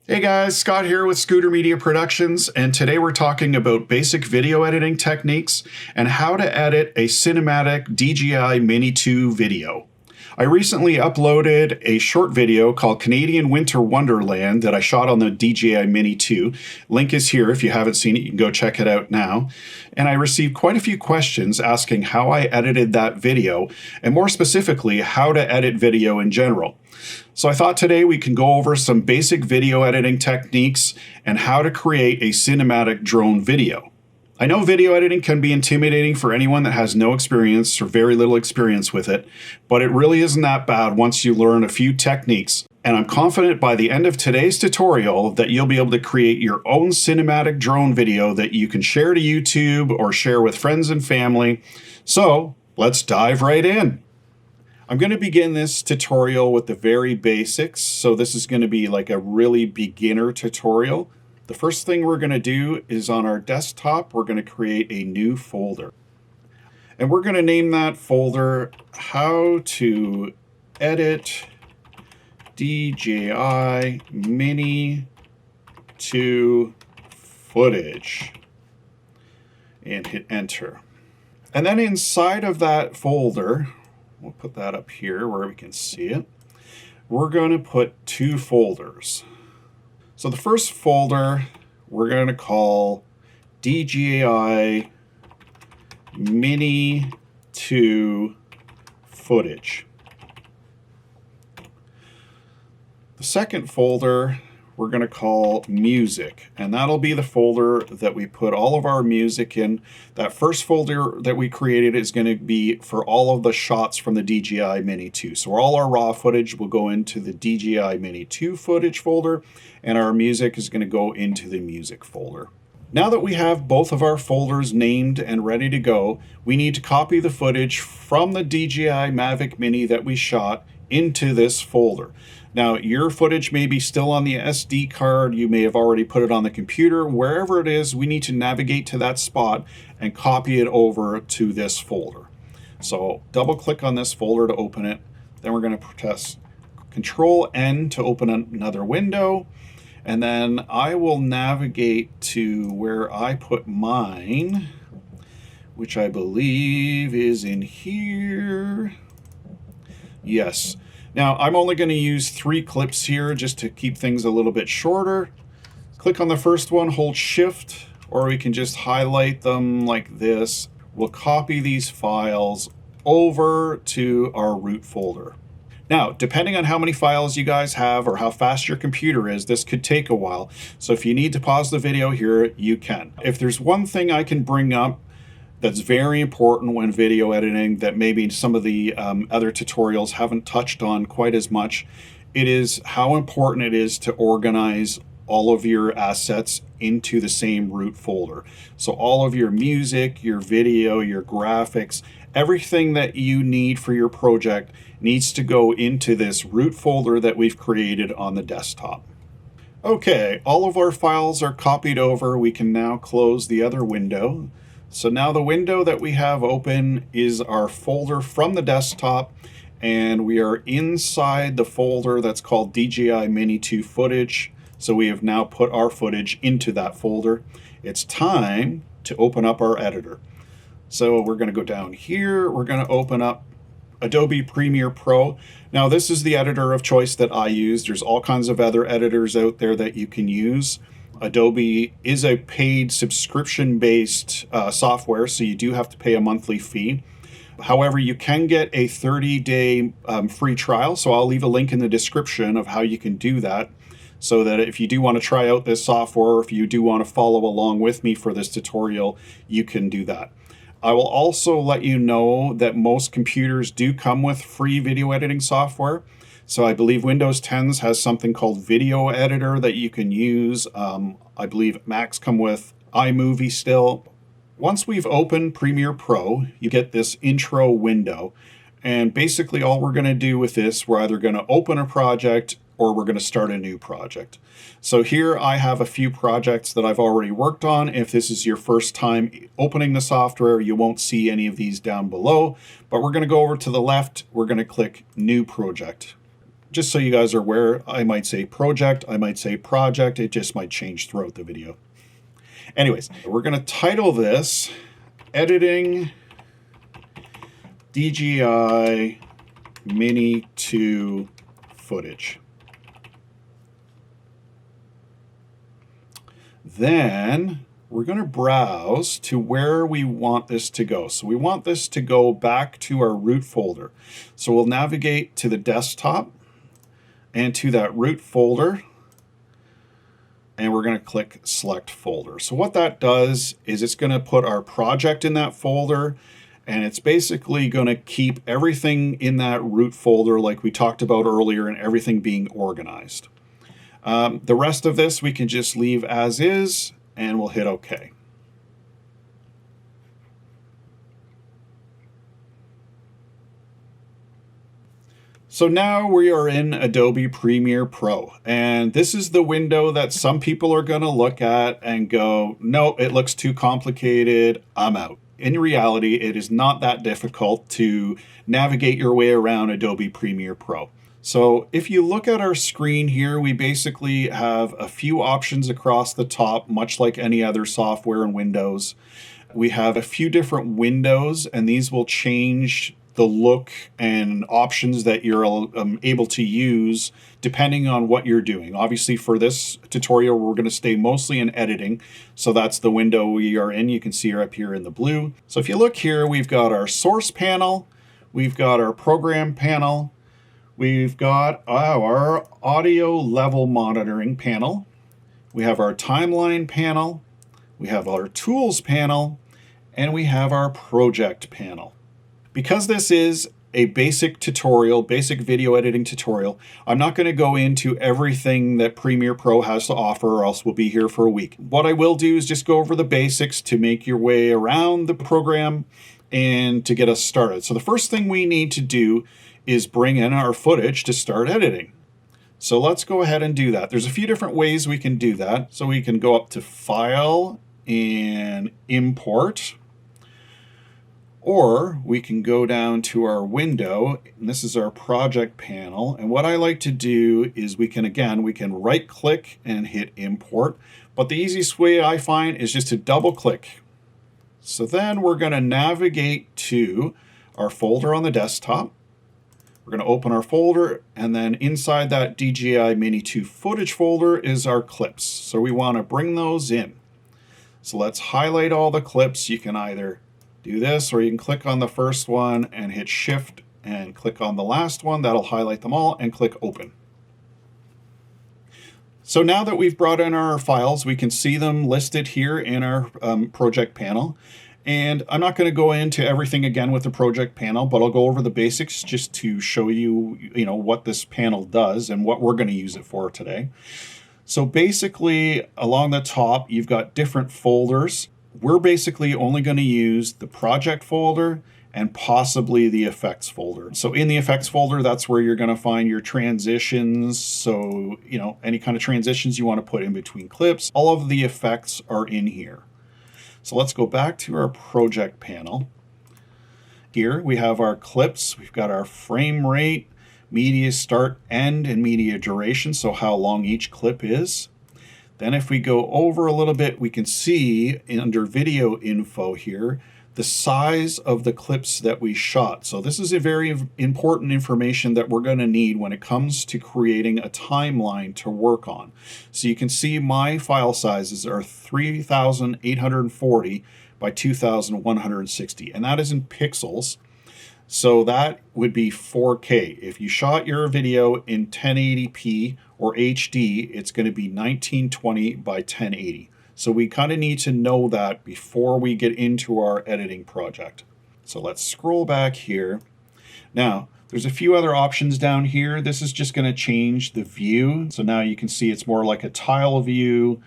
Hey guys, Scott here with Scooter Media Productions, and today we're talking about basic video editing techniques and how to edit a cinematic DJI Mini 2 video. I recently uploaded a short video called Canadian Winter Wonderland that I shot on the DJI Mini 2. Link is here. If you haven't seen it, you can go check it out now. And I received quite a few questions asking how I edited that video, and more specifically, how to edit video in general. So I thought today we can go over some basic video editing techniques and how to create a cinematic drone video. I know video editing can be intimidating for anyone that has no experience or very little experience with it, but it really isn't that bad once you learn a few techniques. And I'm confident by the end of today's tutorial that you'll be able to create your own cinematic drone video that you can share to YouTube or share with friends and family. So let's dive right in. I'm going to begin this tutorial with the very basics. So this is going to be like a really beginner tutorial. The first thing we're going to do is on our desktop, we're going to create a new folder. And we're going to name that folder How to Edit DJI Mini 2 Footage. And hit enter. And then inside of that folder, we'll put that up here where we can see it. We're going to put two folders. So the first folder we're going to call DJI Mini 2 Footage. The second folder we're going to call Music, and that'll be the folder that we put all of our music in. That first folder that we created is going to be for all of the shots from the DJI Mini 2. So all our raw footage will go into the DJI Mini 2 footage folder, and our music is going to go into the music folder. Now that we have both of our folders named and ready to go, we need to copy the footage from the DJI Mavic Mini that we shot into this folder. Now, your footage may be still on the SD card. You may have already put it on the computer. Wherever it is, we need to navigate to that spot and copy it over to this folder. So double click on this folder to open it. Then we're going to press Control N to open another window. And then I will navigate to where I put mine, which I believe is in here. Yes. Now, I'm only going to use 3 clips here just to keep things a little bit shorter. Click on the first one, hold Shift, or we can just highlight them like this. We'll copy these files over to our root folder. Now, depending on how many files you guys have or how fast your computer is, this could take a while. So if you need to pause the video here, you can. If there's one thing I can bring up that's very important when video editing that maybe some of the other tutorials haven't touched on quite as much, it is how important it is to organize all of your assets into the same root folder. So all of your music, your video, your graphics, everything that you need for your project needs to go into this root folder that we've created on the desktop. Okay, all of our files are copied over. We can now close the other window. So now the window that we have open is our folder from the desktop, and we are inside the folder that's called DJI Mini 2 Footage. So we have now put our footage into that folder. It's time to open up our editor. So we're going to go down here. We're going to open up Adobe Premiere Pro. Now this is the editor of choice that I use. There's all kinds of other editors out there that you can use. Adobe is a paid subscription-based software, so you do have to pay a monthly fee. However, you can get a 30-day free trial, so I'll leave a link in the description of how you can do that, so that if you do want to try out this software, or if you do want to follow along with me for this tutorial, you can do that. I will also let you know that most computers do come with free video editing software. So I believe Windows 10s has something called Video Editor that you can use. I believe Macs come with iMovie still. Once we've opened Premiere Pro, you get this intro window. And basically all we're going to do with this, we're either going to open a project or we're going to start a new project. So here I have a few projects that I've already worked on. If this is your first time opening the software, you won't see any of these down below, but we're going to go over to the left. We're going to click New Project. just so you guys are aware, I might say project, I might say project, it just might change throughout the video. Anyways, we're going to title this Editing DJI Mini 2 Footage. Then we're going to browse to where we want this to go. So we want this to go back to our root folder. So we'll navigate to the desktop and to that root folder, and we're going to click select folder. So what that does is it's going to put our project in that folder, and it's basically going to keep everything in that root folder like we talked about earlier, and everything being organized. The rest of this we can just leave as is, and we'll hit OK. So now we are in Adobe Premiere Pro, and this is the window that some people are going to look at and go, no, it looks too complicated, I'm out. In reality, it is not that difficult to navigate your way around Adobe Premiere Pro. So if you look at our screen here, we basically have a few options across the top, much like any other software in Windows. We have a few different windows, and these will change the look and options that you're able to use depending on what you're doing. Obviously, for this tutorial, we're going to stay mostly in editing. So that's the window we are in. You can see her up here in the blue. So if you look here, we've got our source panel, we've got our program panel, we've got our audio level monitoring panel, we have our timeline panel, we have our tools panel, and we have our project panel. Because this is a basic tutorial, basic video editing tutorial, I'm not going to go into everything that Premiere Pro has to offer, or else we'll be here for a week. What I will do is just go over the basics to make your way around the program and to get us started. So the first thing we need to do is bring in our footage to start editing. So let's go ahead and do that. There's a few different ways we can do that. So we can go up to File and Import. Or we can go down to our window, and this is our project panel. And what I like to do is we can right click and hit import. But the easiest way I find is just to double click. So then we're going to navigate to our folder on the desktop. We're going to open our folder, and then inside that DJI Mini 2 footage folder is our clips. So we want to bring those in. So let's highlight all the clips. You can either do this, or you can click on the first one and hit Shift and click on the last one. That'll highlight them all, and click Open. So now that we've brought in our files, we can see them listed here in our project panel. And I'm not going to go into everything again with the project panel, but I'll go over the basics just to show you, what this panel does and what we're going to use it for today. So basically, along the top, you've got different folders. We're basically only going to use the project folder and possibly the effects folder. So in the effects folder, that's where you're going to find your transitions. So, any kind of transitions you want to put in between clips, all of the effects are in here. So let's go back to our project panel. Here we have our clips. We've got our frame rate, media start, end, and media duration. So how long each clip is. Then if we go over a little bit, we can see under video info here, the size of the clips that we shot. So this is a very important information that we're going to need when it comes to creating a timeline to work on. So you can see my file sizes are 3,840 by 2,160, and that is in pixels. So that would be 4K. If you shot your video in 1080p or HD, it's going to be 1920 by 1080. So we kind of need to know that before we get into our editing project. So let's scroll back here. Now, there's a few other options down here. This is just going to change the view. So now you can see it's more like a tile view.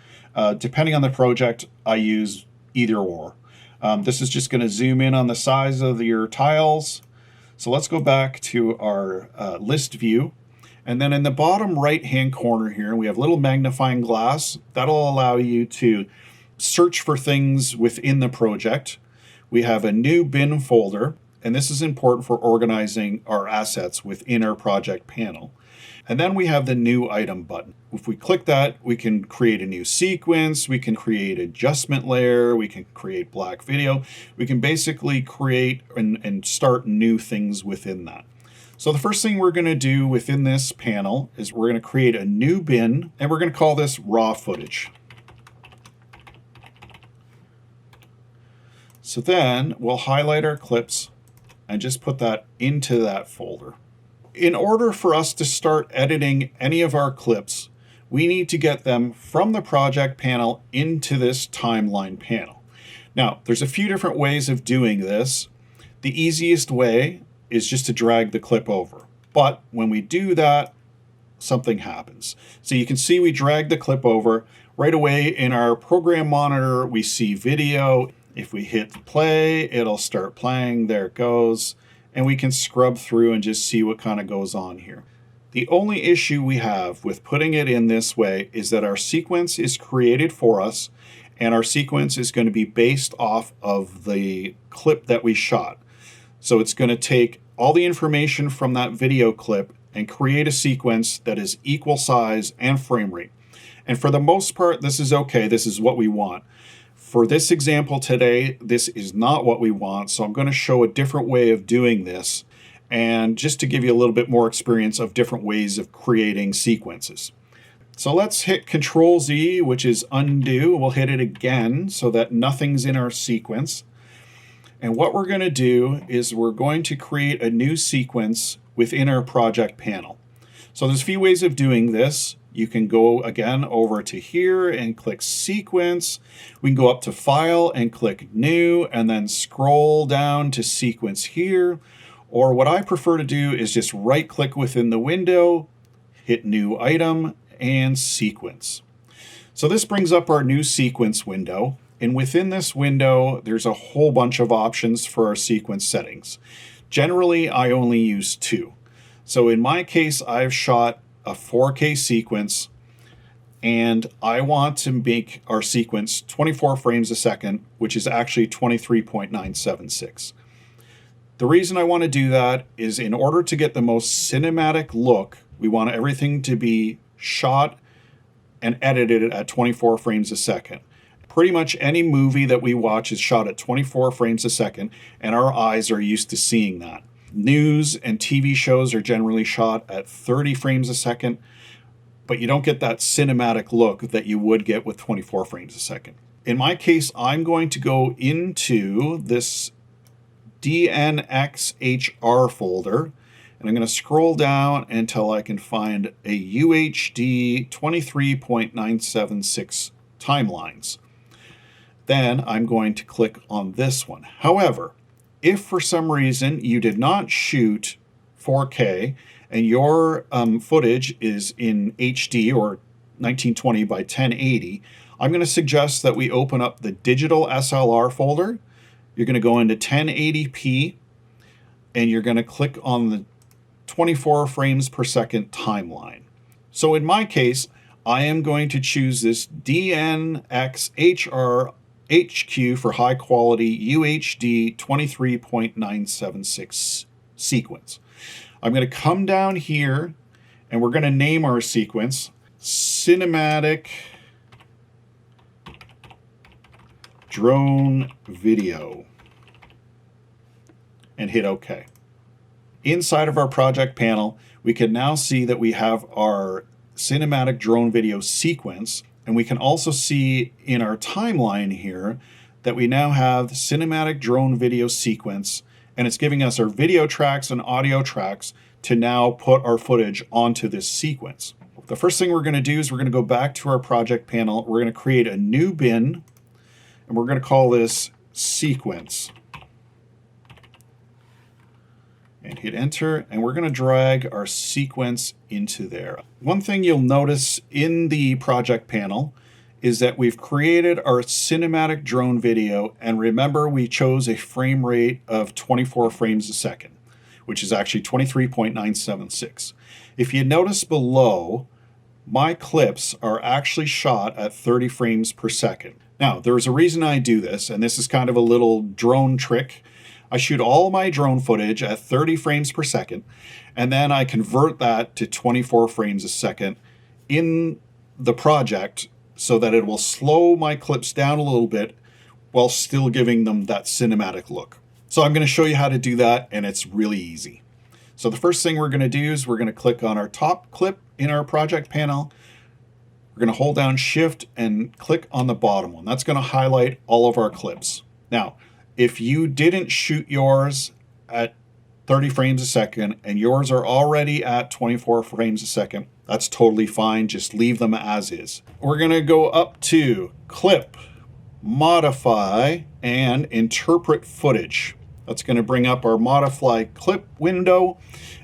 Depending on the project, I use either or. This is just going to zoom in on the size of your tiles. So let's go back to our list view. And then in the bottom right-hand corner here, we have a little magnifying glass. That'll allow you to search for things within the project. We have a new bin folder, and this is important for organizing our assets within our project panel. And then we have the new item button. If we click that, we can create a new sequence, we can create adjustment layer, we can create black video. We can basically create and start new things within that. So the first thing we're going to do within this panel is we're going to create a new bin, and we're going to call this raw footage. So then we'll highlight our clips and just put that into that folder. In order for us to start editing any of our clips, we need to get them from the project panel into this timeline panel. Now, there's a few different ways of doing this. The easiest way is just to drag the clip over. But when we do that, something happens. So you can see we drag the clip over. Right away in our program monitor, we see video. If we hit play, it'll start playing. There it goes. And we can scrub through and just see what kind of goes on here. The only issue we have with putting it in this way is that our sequence is created for us, and our sequence is going to be based off of the clip that we shot. So it's going to take all the information from that video clip and create a sequence that is equal size and frame rate. And for the most part, this is okay. This is what we want. For this example today, this is not what we want, so I'm going to show a different way of doing this, and just to give you a little bit more experience of different ways of creating sequences. So let's hit Control Z, which is undo. We'll hit it again so that nothing's in our sequence. And what we're going to do is we're going to create a new sequence within our project panel. So there's a few ways of doing this. You can go again over to here and click Sequence. We can go up to File and click New, and then scroll down to Sequence here. Or what I prefer to do is just right-click within the window, hit New Item, and Sequence. So this brings up our new sequence window. And within this window, there's a whole bunch of options for our sequence settings. Generally, I only use 2. So in my case, I've shot a 4K sequence, and I want to make our sequence 24 frames a second, which is actually 23.976. The reason I want to do that is in order to get the most cinematic look, we want everything to be shot and edited at 24 frames a second. Pretty much any movie that we watch is shot at 24 frames a second, and our eyes are used to seeing that. News and TV shows are generally shot at 30 frames a second, but you don't get that cinematic look that you would get with 24 frames a second. In my case, I'm going to go into this DNXHR folder, and I'm going to scroll down until I can find a UHD 23.976 timelines. Then I'm going to click on this one. However, if for some reason you did not shoot 4K and your footage is in HD or 1920 by 1080, I'm going to suggest that we open up the digital SLR folder. You're going to go into 1080p, and you're going to click on the 24 frames per second timeline. So in my case, I am going to choose this DNXHR HQ for high quality UHD 23.976 sequence. I'm going to come down here, and we're going to name our sequence Cinematic Drone Video and hit OK. Inside of our project panel, we can now see that we have our cinematic drone video sequence. And we can also see in our timeline here that we now have cinematic drone video sequence, and it's giving us our video tracks and audio tracks to now put our footage onto this sequence. The first thing we're going to do is we're going to go back to our project panel. We're going to create a new bin, and we're going to call this Sequence. And hit enter, and we're going to drag our sequence into there. One thing you'll notice in the project panel is that we've created our cinematic drone video, and remember we chose a frame rate of 24 frames a second, which is actually 23.976. If you notice below, my clips are actually shot at 30 frames per second. Now, there's a reason I do this, and this is kind of a little drone trick. I shoot all my drone footage at 30 frames per second, and then I convert that to 24 frames a second in the project so that it will slow my clips down a little bit while still giving them that cinematic look. So I'm going to show you how to do that, and it's really easy. So the first thing we're going to do is we're going to click on our top clip in our project panel. We're going to hold down Shift and click on the bottom one. That's going to highlight all of our clips. Now, if you didn't shoot yours at 30 frames a second and yours are already at 24 frames a second, that's totally fine. Just leave them as is. We're going to go up to Clip, Modify, and Interpret Footage. That's going to bring up our Modify Clip window,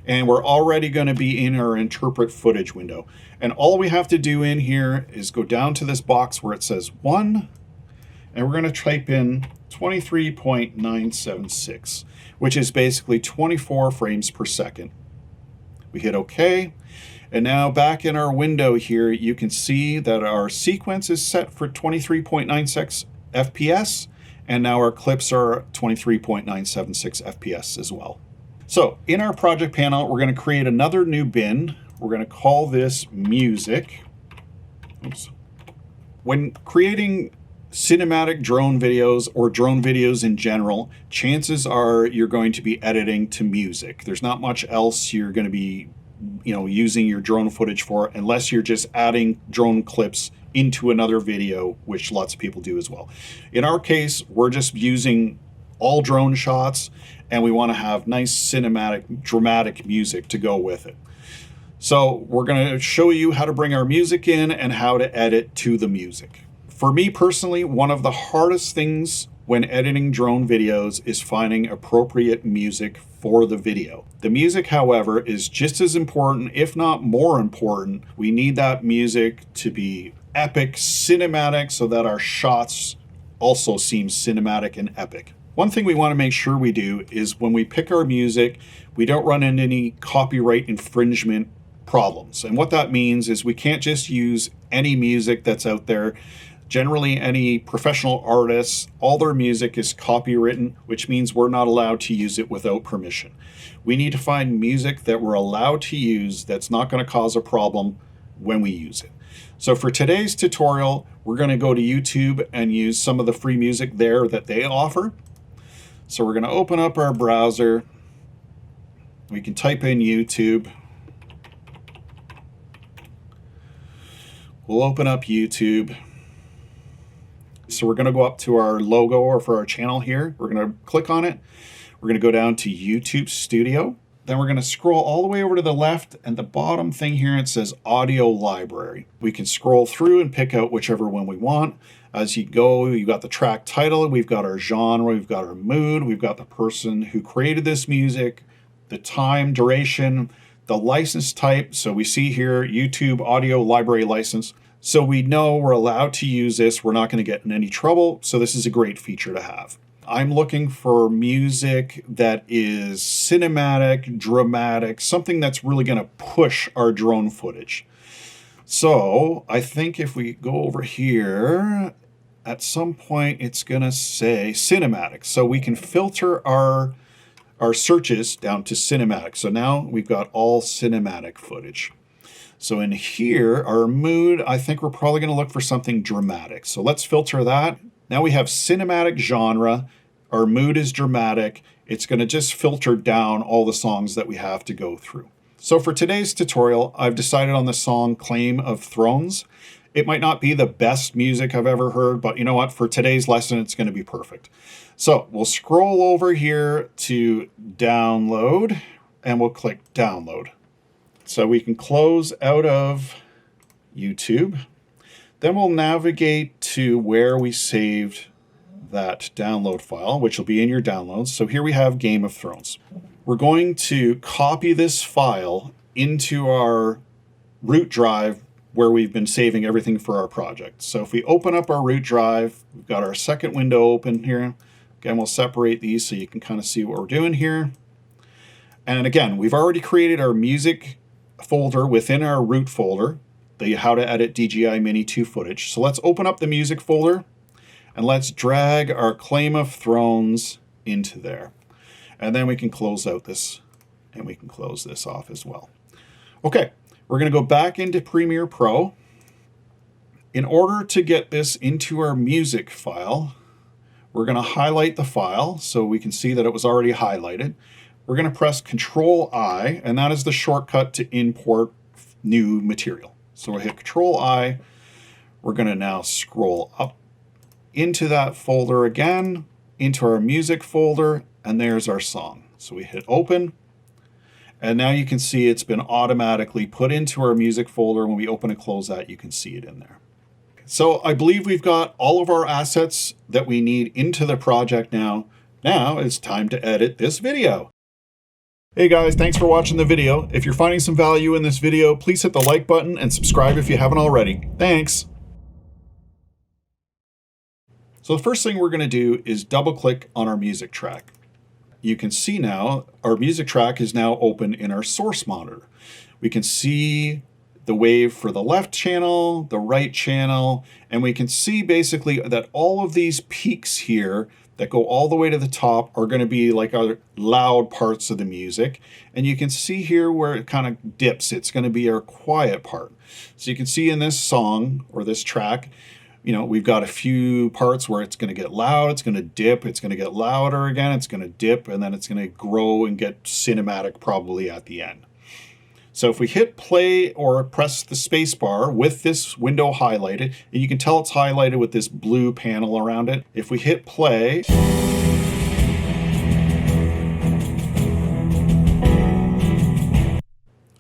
and we're already going to be in our Interpret Footage window. And all we have to do in here is go down to this box where it says 1, and we're going to type in 23.976, which is basically 24 frames per second. We hit OK. And now back in our window here, you can see that our sequence is set for 23.96 FPS, and now our clips are 23.976 FPS as well. So in our project panel, we're going to create another new bin. We're going to call this Music. Oops. When creating cinematic drone videos or drone videos in general, chances are you're going to be editing to music. There's not much else you're going to be using your drone footage for, unless you're just adding drone clips into another video, which lots of people do as well. In our case, we're just using all drone shots, and we want to have nice cinematic, dramatic music to go with it. So we're going to show you how to bring our music in and how to edit to the music. For me personally, one of the hardest things when editing drone videos is finding appropriate music for the video. The music, however, is just as important, if not more important. We need that music to be epic, cinematic, so that our shots also seem cinematic and epic. One thing we want to make sure we do is when we pick our music, we don't run into any copyright infringement problems. And what that means is we can't just use any music that's out there. Generally, any professional artists, all their music is copywritten, which means we're not allowed to use it without permission. We need to find music that we're allowed to use that's not going to cause a problem when we use it. So for today's tutorial, we're going to go to YouTube and use some of the free music there that they offer. So we're going to open up our browser. We can type in YouTube. We'll open up YouTube. So we're going to go up to our logo or for our channel here. We're going to click on it. We're going to go down to YouTube Studio. Then we're going to scroll all the way over to the left, and the bottom thing here, it says Audio Library. We can scroll through and pick out whichever one we want. As you go, you've got the track title, we've got our genre, we've got our mood, we've got the person who created this music, the time, duration, the license type. So we see here YouTube Audio Library License. So we know we're allowed to use this. We're not going to get in any trouble. So this is a great feature to have. I'm looking for music that is cinematic, dramatic, something that's really going to push our drone footage. So I think if we go over here, at some point it's going to say cinematic. So we can filter our searches down to cinematic. So now we've got all cinematic footage. So in here, our mood, I think we're probably going to look for something dramatic. So let's filter that. Now we have cinematic genre. Our mood is dramatic. It's going to just filter down all the songs that we have to go through. So for today's tutorial, I've decided on the song Claim of Thrones. It might not be the best music I've ever heard, but you know what? For today's lesson, it's going to be perfect. So we'll scroll over here to download, and we'll click download. So we can close out of YouTube. Then we'll navigate to where we saved that download file, which will be in your downloads. So here we have Game of Thrones. We're going to copy this file into our root drive where we've been saving everything for our project. So if we open up our root drive, we've got our second window open here. Again, we'll separate these so you can kind of see what we're doing here. And again, we've already created our music folder within our root folder, the How to Edit DJI Mini 2 footage. So let's open up the music folder and let's drag our Claim of Thrones into there. And then we can close out this, and we can close this off as well. Okay, we're going to go back into Premiere Pro. In order to get this into our music file, we're going to highlight the file so we can see that it was already highlighted. We're going to press Control-I, and that is the shortcut to import new material. So we'll hit Control-I. We're going to now scroll up into that folder again, into our music folder, and there's our song. So we hit Open, and now you can see it's been automatically put into our music folder. When we open and close that, you can see it in there. So I believe we've got all of our assets that we need into the project now. Now it's time to edit this video. Hey guys, thanks for watching the video. If you're finding some value in this video, please hit the like button and subscribe if you haven't already. Thanks. So the first thing we're going to do is double click on our music track. You can see now our music track is now open in our source monitor. We can see the wave for the left channel, the right channel, and we can see basically that all of these peaks here that go all the way to the top are going to be like our loud parts of the music. And you can see here where it kind of dips. It's going to be our quiet part. So you can see in this song or this track, you know, we've got a few parts where it's going to get loud, it's going to dip, it's going to get louder again, it's going to dip, and then it's going to grow and get cinematic probably at the end. So if we hit play or press the space bar with this window highlighted, and you can tell it's highlighted with this blue panel around it. If we hit play,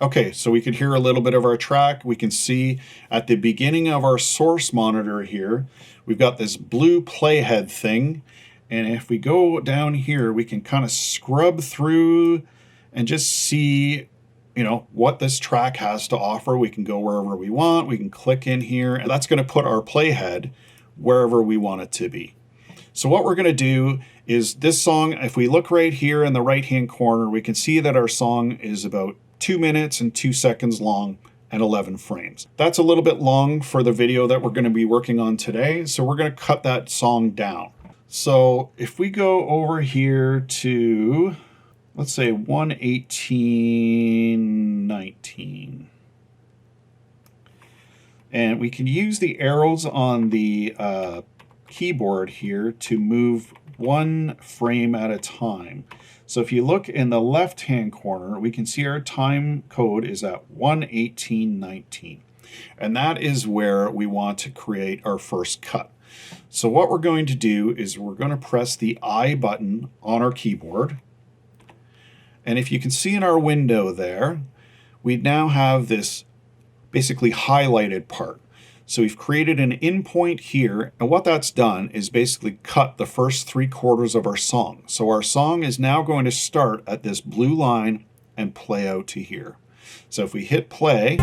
okay, so we can hear a little bit of our track. We can see at the beginning of our source monitor here, we've got this blue playhead thing. And if we go down here, we can kind of scrub through and just see, you know, what this track has to offer. We can go wherever we want. We can click in here, and that's going to put our playhead wherever we want it to be. So what we're going to do is this song, if we look right here in the right-hand corner, we can see that our song is about 2 minutes and 2 seconds long and 11 frames. That's a little bit long for the video that we're going to be working on today, so we're going to cut that song down. So if we go over here to, let's say 1:18:19. And we can use the arrows on the keyboard here to move one frame at a time. So if you look in the left-hand corner, we can see our time code is at 1:18:19. And that is where we want to create our first cut. So what we're going to do is we're going to press the I button on our keyboard. And if you can see in our window there, we now have this basically highlighted part. So we've created an in point here, and what that's done is basically cut the first 3/4 of our song. So our song is now going to start at this blue line and play out to here. So if we hit play,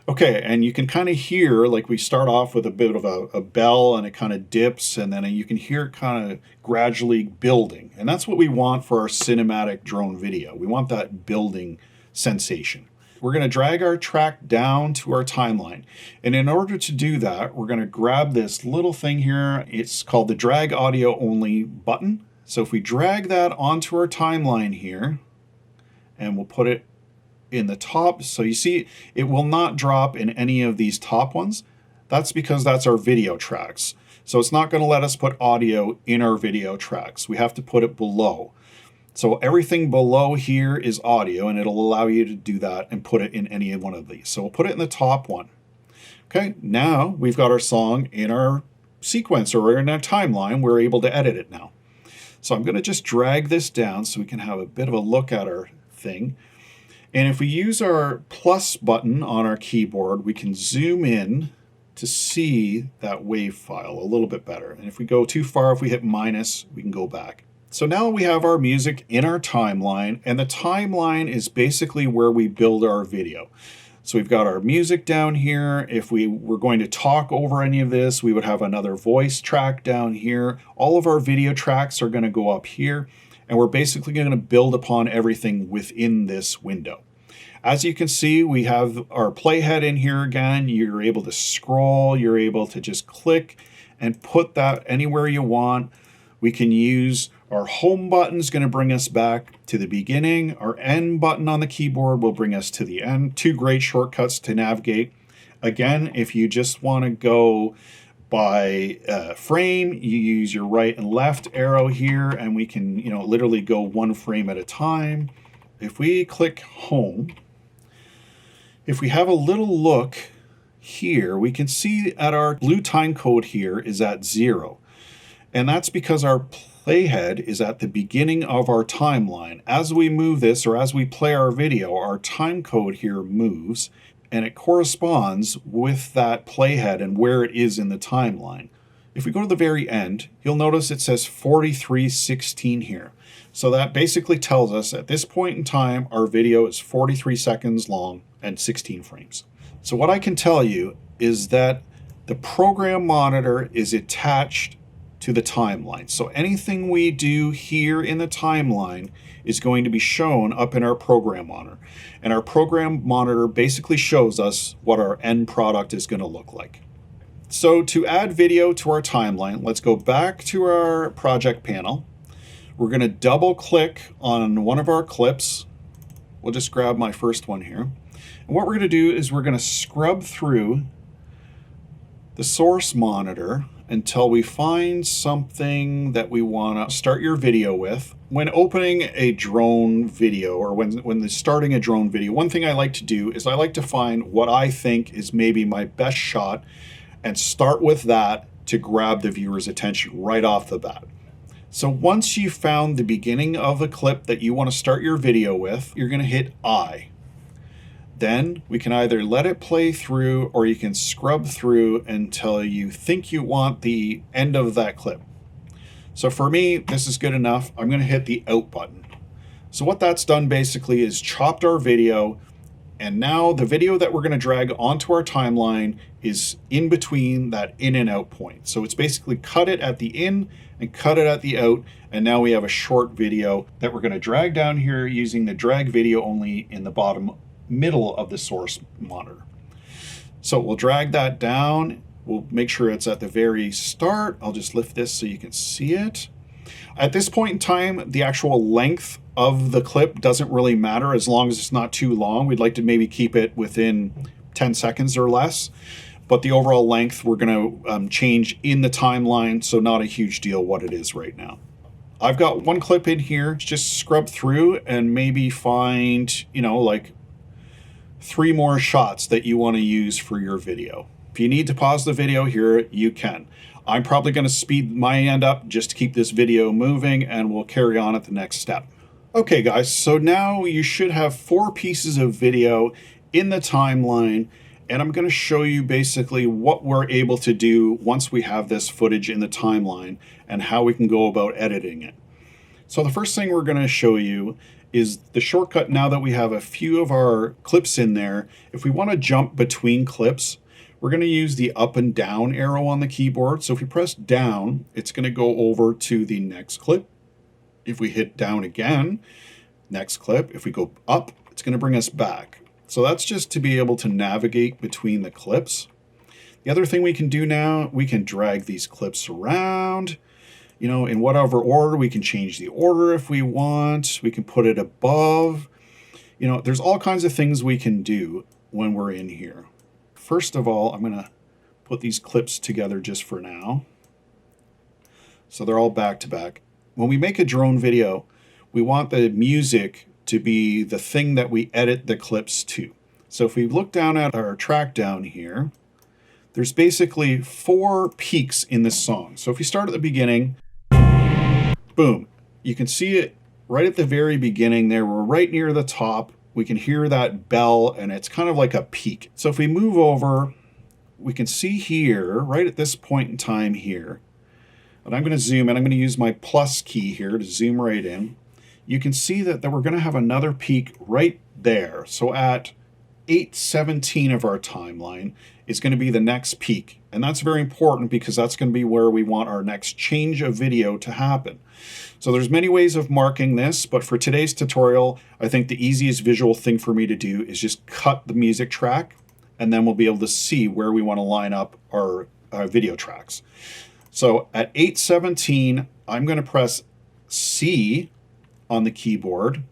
okay, and you can kind of hear, like we start off with a bit of a bell and it kind of dips, and then you can hear it kind of gradually building. And that's what we want for our cinematic drone video. We want that building sensation. We're going to drag our track down to our timeline. And in order to do that, we're going to grab this little thing here. It's called the drag audio only button. So if we drag that onto our timeline here, and we'll put it in the top, so you see it will not drop in any of these top ones. That's because that's our video tracks. So it's not going to let us put audio in our video tracks. We have to put it below. So everything below here is audio, and it'll allow you to do that and put it in any one of these. So we'll put it in the top one. Okay, now we've got our song in our sequence or in our timeline. We're able to edit it now. So I'm going to just drag this down so we can have a bit of a look at our thing. And if we use our plus button on our keyboard, we can zoom in to see that wave file a little bit better. And if we go too far, if we hit minus, we can go back. So now we have our music in our timeline, and the timeline is basically where we build our video. So we've got our music down here. If we were going to talk over any of this, we would have another voice track down here. All of our video tracks are going to go up here. And we're basically going to build upon everything within this window. As you can see, we have our playhead in here again. You're able to scroll, you're able to just click and put that anywhere you want. We can use our home button is going to bring us back to the beginning. Our end button on the keyboard will bring us to the end. Two great shortcuts to navigate. Again, if you just want to go by frame, you use your right and left arrow here, and we can, literally go one frame at a time. If we click home, if we have a little look here, we can see that our blue time code here is at 0. And that's because our playhead is at the beginning of our timeline. As we move this, or as we play our video, our time code here moves, and it corresponds with that playhead and where it is in the timeline. If we go to the very end, you'll notice it says 43:16 here. So that basically tells us at this point in time, our video is 43 seconds long and 16 frames. So what I can tell you is that the program monitor is attached to the timeline. So anything we do here in the timeline is going to be shown up in our program monitor. And our program monitor basically shows us what our end product is going to look like. So to add video to our timeline, let's go back to our project panel. We're going to double click on one of our clips. We'll just grab my first one here. And what we're going to do is we're going to scrub through the source monitor until we find something that we want to start your video with. When opening a drone video, or when starting a drone video, one thing I like to do is I like to find what I think is maybe my best shot and start with that to grab the viewer's attention right off the bat. So once you've found the beginning of the clip that you want to start your video with, you're going to hit I. Then we can either let it play through, or you can scrub through until you think you want the end of that clip. So for me, this is good enough. I'm going to hit the out button. So what that's done basically is chopped our video, and now the video that we're going to drag onto our timeline is in between that in and out point. So it's basically cut it at the in and cut it at the out, and now we have a short video that we're going to drag down here using the drag video only in the bottom middle of the source monitor. So we'll drag that down. We'll make sure it's at the very start. I'll just lift this so you can see it. At this point in time, the actual length of the clip doesn't really matter as long as it's not too long. We'd like to maybe keep it within 10 seconds or less. But the overall length we're going to change in the timeline, so not a huge deal what it is right now. I've got one clip in here. Just scrub through and maybe find, like 3 more shots that you want to use for your video. If you need to pause the video here, you can. I'm probably going to speed my end up just to keep this video moving, and we'll carry on at the next step. Okay guys, so now you should have 4 pieces of video in the timeline, and I'm going to show you basically what we're able to do once we have this footage in the timeline and how we can go about editing it. So the first thing we're going to show you is the shortcut. Now that we have a few of our clips in there, if we want to jump between clips, we're going to use the up and down arrow on the keyboard. So if we press down, it's going to go over to the next clip. If we hit down again, next clip. If we go up, it's going to bring us back. So that's just to be able to navigate between the clips. The other thing we can do now, we can drag these clips around, in whatever order. We can change the order if we want. We can put it above. There's all kinds of things we can do when we're in here. First of all, I'm going to put these clips together just for now. So they're all back to back. When we make a drone video, we want the music to be the thing that we edit the clips to. So if we look down at our track down here, there's basically 4 peaks in this song. So if we start at the beginning, boom, you can see it right at the very beginning there. We're right near the top. We can hear that bell, and it's kind of like a peak. So if we move over, we can see here, right at this point in time here, and I'm going to zoom in. I'm going to use my plus key here to zoom right in. You can see that we're going to have another peak right there. So at 8:17 of our timeline is going to be the next peak. And that's very important because that's going to be where we want our next change of video to happen. So there's many ways of marking this, but for today's tutorial, I think the easiest visual thing for me to do is just cut the music track, and then we'll be able to see where we want to line up our video tracks. So at 8:17, I'm going to press C on the keyboard.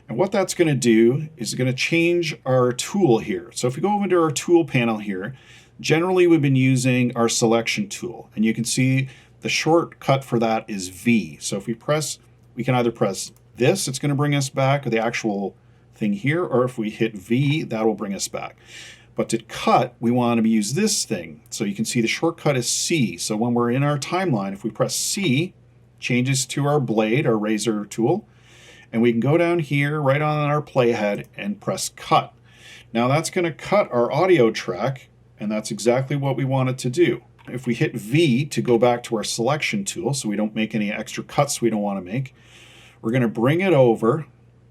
And what that's going to do is going to change our tool here. So if we go over to our tool panel here, generally we've been using our selection tool. And you can see the shortcut for that is V. So if we press, we can either press this, it's going to bring us back, the actual thing here, or if we hit V, that will bring us back. But to cut, we want to use this thing. So you can see the shortcut is C. So when we're in our timeline, if we press C, changes to our blade, our razor tool, and we can go down here right on our playhead and press cut. Now that's going to cut our audio track, and that's exactly what we want it to do. If we hit V to go back to our selection tool, so we don't make any extra cuts we don't want to make, we're going to bring it over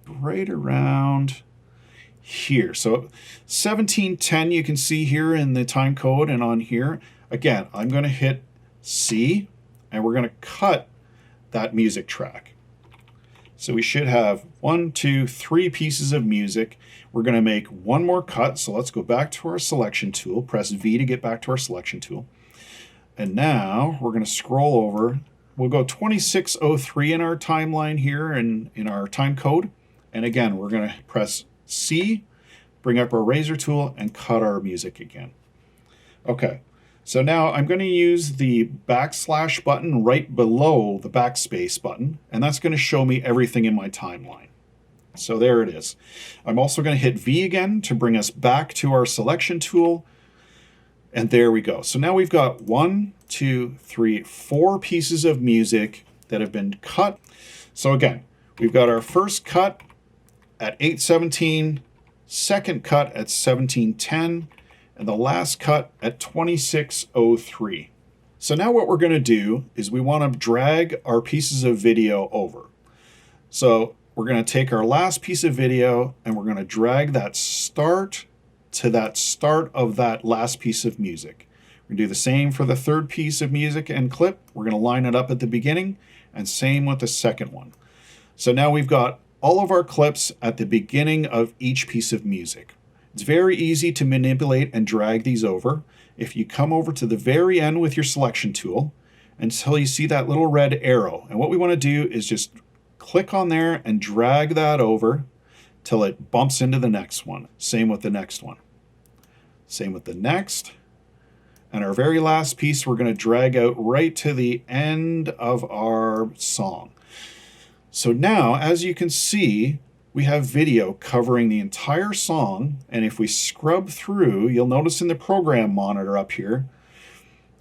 right around here. So 17:10 you can see here in the time code and on here. Again, I'm going to hit C, and we're going to cut that music track. So we should have 1, 2, 3 pieces of music. We're going to make one more cut. So let's go back to our selection tool. Press V to get back to our selection tool. And now we're going to scroll over. We'll go 26:03 in our timeline here and in our time code. And again, we're going to press C, bring up our razor tool, and cut our music again. Okay. So now I'm going to use the backslash button right below the backspace button, and that's going to show me everything in my timeline. So there it is. I'm also going to hit V again to bring us back to our selection tool, and there we go. So now we've got 1, 2, 3, 4 pieces of music that have been cut. So again, we've got our first cut at 8:17, second cut at 17:10, and the last cut at 26:03. So now what we're going to do is we want to drag our pieces of video over. So we're going to take our last piece of video and we're going to drag that start to that start of that last piece of music. We're going to do the same for the third piece of music and clip. We're going to line it up at the beginning, and same with the second one. So now we've got all of our clips at the beginning of each piece of music. It's very easy to manipulate and drag these over. If you come over to the very end with your selection tool until you see that little red arrow. And what we want to do is just click on there and drag that over till it bumps into the next one. Same with the next one. Same with the next. And our very last piece we're going to drag out right to the end of our song. So now, as you can see, we have video covering the entire song, and if we scrub through, you'll notice in the program monitor up here,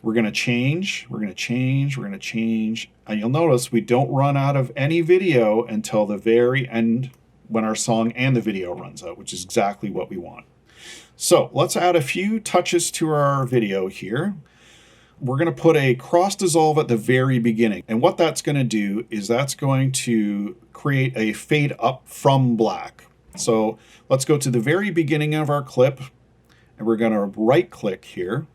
we're going to change, we're going to change, we're going to change, and you'll notice we don't run out of any video until the very end when our song and the video runs out, which is exactly what we want. So let's add a few touches to our video here. We're going to put a cross dissolve at the very beginning, and what that's going to do is that's going to create a fade up from black. So let's go to the very beginning of our clip, and we're going to right click here,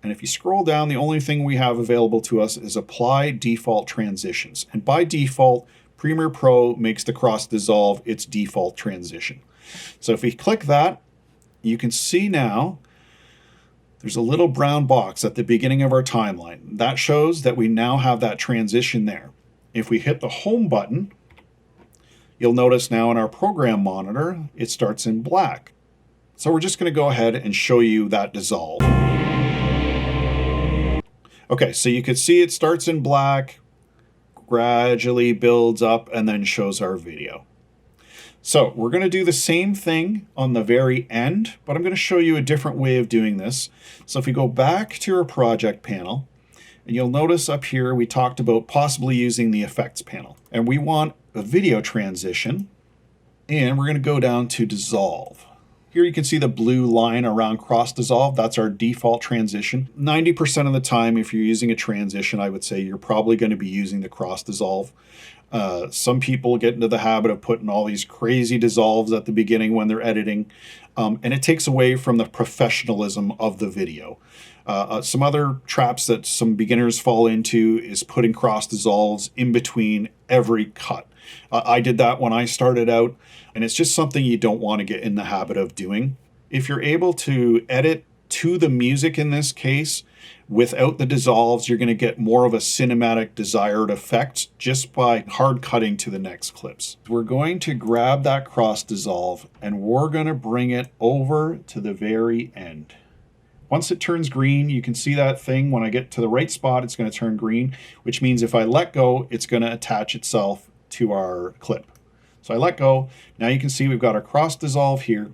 and if you scroll down, the only thing we have available to us is apply default transitions, and by default Premiere Pro makes the cross dissolve its default transition. So if we click that, you can see now there's a little brown box at the beginning of our timeline. That shows that we now have that transition there. If we hit the home button, you'll notice now in our program monitor, it starts in black. So we're just going to go ahead and show you that dissolve. Okay, so you can see it starts in black, gradually builds up, and then shows our video. So we're going to do the same thing on the very end, but I'm going to show you a different way of doing this. So if we go back to our project panel, and you'll notice up here we talked about possibly using the effects panel. And we want a video transition, and we're going to go down to dissolve. Here you can see the blue line around cross dissolve. That's our default transition. 90% of the time, if you're using a transition, I would say you're probably going to be using the cross dissolve. Some people get into the habit of putting all these crazy dissolves at the beginning when they're editing, and it takes away from the professionalism of the video. Some other traps that some beginners fall into is putting cross dissolves in between every cut. I did that when I started out, and it's just something you don't want to get in the habit of doing. If you're able to edit to the music in this case, without the dissolves, you're going to get more of a cinematic desired effect just by hard cutting to the next clips. We're going to grab that cross dissolve and we're going to bring it over to the very end. Once it turns green, you can see that thing. When I get to the right spot, it's going to turn green, which means if I let go, it's going to attach itself to our clip. So I let go. Now you can see we've got our cross dissolve here.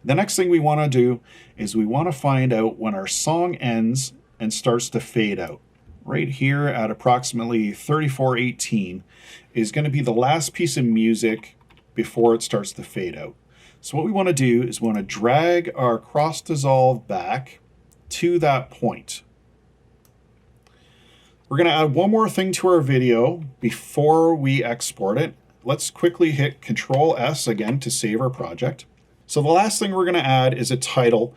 The next thing we want to do is we want to find out when our song ends and starts to fade out. Right here at approximately 34:18 is going to be the last piece of music before it starts to fade out. So what we want to do is we want to drag our cross dissolve back to that point. We're going to add one more thing to our video before we export it. Let's quickly hit Control S again to save our project. So the last thing we're going to add is a title.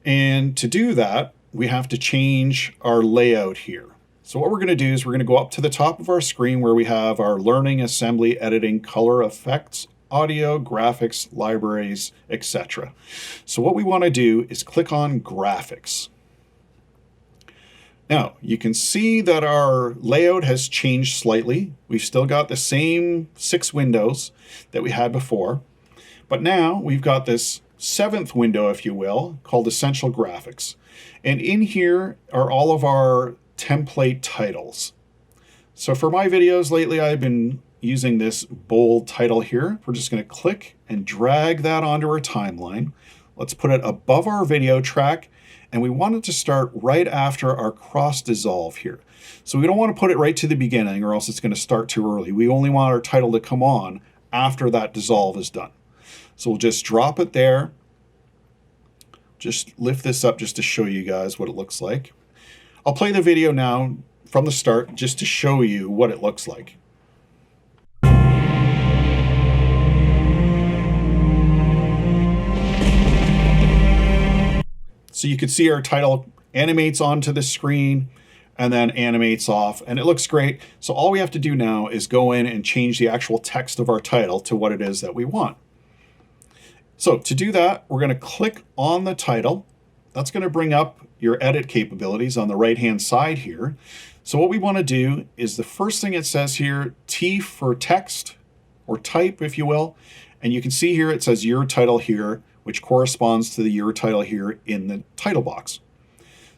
And to do that, we have to change our layout here. So what we're going to do is we're going to go up to the top of our screen where we have our learning, assembly, editing, color, effects, audio, graphics, libraries, etc. So what we want to do is click on graphics. Now you can see that our layout has changed slightly. We've still got the same 6 windows that we had before, but now we've got this 7th window, if you will, called Essential Graphics. And in here are all of our template titles. So for my videos lately, I've been using this bold title here. We're just going to click and drag that onto our timeline. Let's put it above our video track, and we want it to start right after our cross dissolve here. So we don't want to put it right to the beginning or else it's going to start too early. We only want our title to come on after that dissolve is done. So we'll just drop it there. Just lift this up just to show you guys what it looks like. I'll play the video now from the start just to show you what it looks like. So you can see our title animates onto the screen and then animates off, and it looks great. So all we have to do now is go in and change the actual text of our title to what it is that we want. So to do that, we're going to click on the title. That's going to bring up your edit capabilities on the right-hand side here. So what we want to do is the first thing it says here, T for text or type, if you will. And you can see here it says your title here, which corresponds to the your title here in the title box.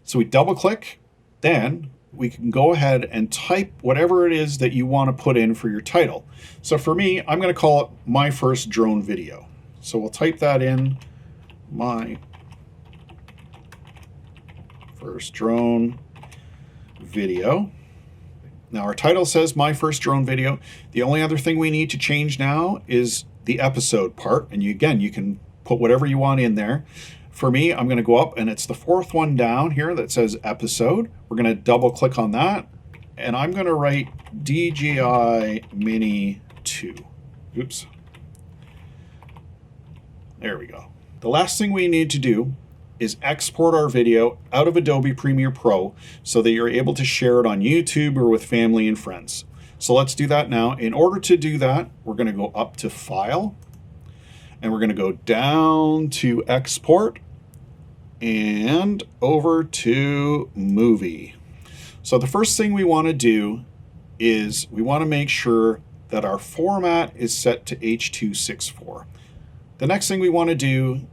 So we double click, then we can go ahead and type whatever it is that you want to put in for your title. So for me, I'm going to call it My First Drone Video. So we'll type that in, My First Drone Video. Now our title says My First Drone Video. The only other thing we need to change now is the episode part. And you can put whatever you want in there. For me, I'm going to go up and it's the 4th one down here that says episode. We're going to double click on that. And I'm going to write DJI Mini 2. Oops. There we go. The last thing we need to do is export our video out of Adobe Premiere Pro so that you're able to share it on YouTube or with family and friends. So let's do that now. In order to do that, we're going to go up to File, and we're going to go down to Export and over to Movie. So the first thing we want to do is we want to make sure that our format is set to H.264. The next thing we want to do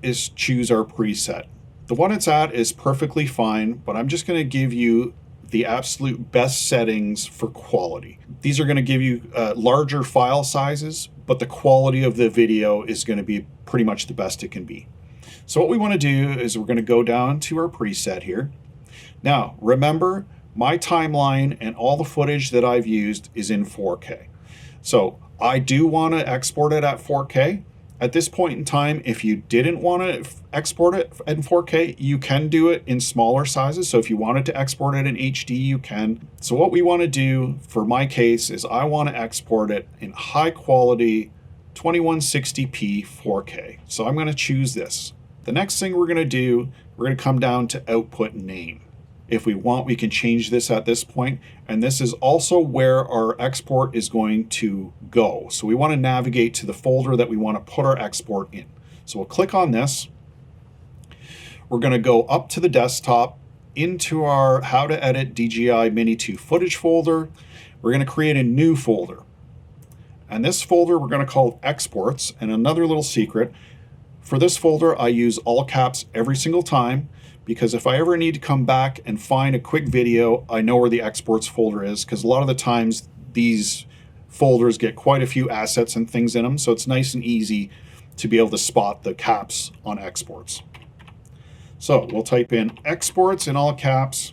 is choose our preset. The one it's at is perfectly fine, but I'm just going to give you the absolute best settings for quality. These are going to give you larger file sizes, but the quality of the video is going to be pretty much the best it can be. So what we want to do is we're going to go down to our preset here. Now, remember, my timeline and all the footage that I've used is in 4K. So I do want to export it at 4K. At this point in time, if you didn't want to export it in 4K, you can do it in smaller sizes. So if you wanted to export it in HD, you can. So what we want to do for my case is I want to export it in high quality 2160p 4K. So I'm going to choose this. The next thing we're going to do, we're going to come down to output name. If we want, we can change this at this point. And this is also where our export is going to go. So we want to navigate to the folder that we want to put our export in. So we'll click on this. We're going to go up to the desktop into our How to Edit DJI Mini 2 footage folder. We're going to create a new folder. And this folder we're going to call Exports. And another little secret, for this folder I use all caps every single time, because if I ever need to come back and find a quick video, I know where the exports folder is, because a lot of the times these folders get quite a few assets and things in them, so it's nice and easy to be able to spot the caps on exports. So we'll type in exports in all caps,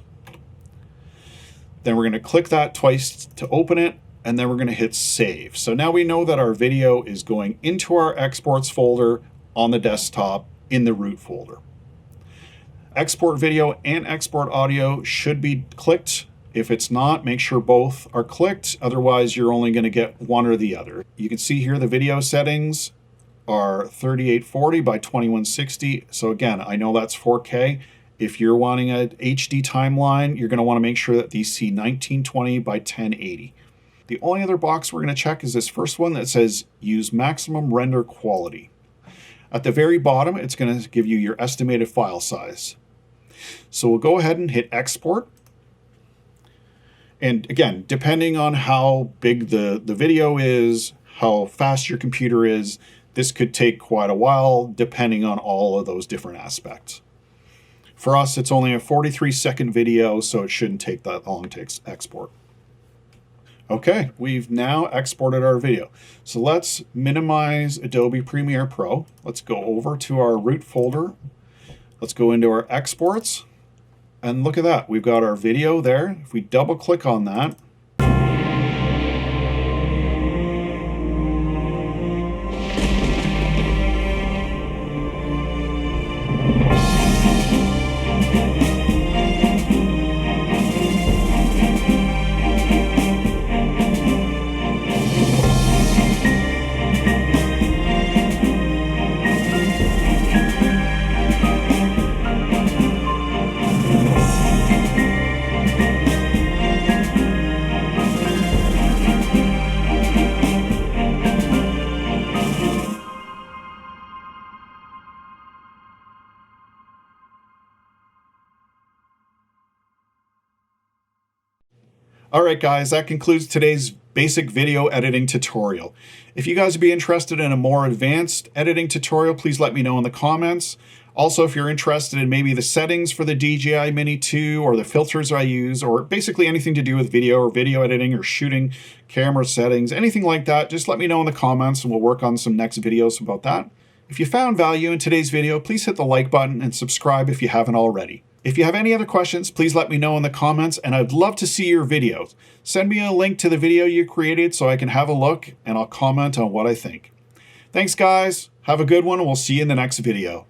then we're going to click that twice to open it, and then we're going to hit save. So now we know that our video is going into our exports folder on the desktop in the root folder. Export video and export audio should be clicked. If it's not, make sure both are clicked. Otherwise, you're only going to get one or the other. You can see here the video settings are 3840 by 2160. So again, I know that's 4K. If you're wanting an HD timeline, you're going to want to make sure that these see 1920 by 1080. The only other box we're going to check is this first one that says use maximum render quality. At the very bottom, it's going to give you your estimated file size. So we'll go ahead and hit export. And again, depending on how big the video is, how fast your computer is, this could take quite a while depending on all of those different aspects. For us, it's only a 43-second video, so it shouldn't take that long to export. Okay, we've now exported our video. So let's minimize Adobe Premiere Pro. Let's go over to our root folder. Let's go into our exports, and look at that. We've got our video there. If we double click on that, all right, guys, that concludes today's basic video editing tutorial. If you guys would be interested in a more advanced editing tutorial, please let me know in the comments. Also, if you're interested in maybe the settings for the DJI Mini 2 or the filters I use, or basically anything to do with video or video editing or shooting, camera settings, anything like that, just let me know in the comments and we'll work on some next videos about that. If you found value in today's video, please hit the like button and subscribe if you haven't already. If you have any other questions, please let me know in the comments, and I'd love to see your videos. Send me a link to the video you created so I can have a look, and I'll comment on what I think. Thanks, guys. Have a good one, and we'll see you in the next video.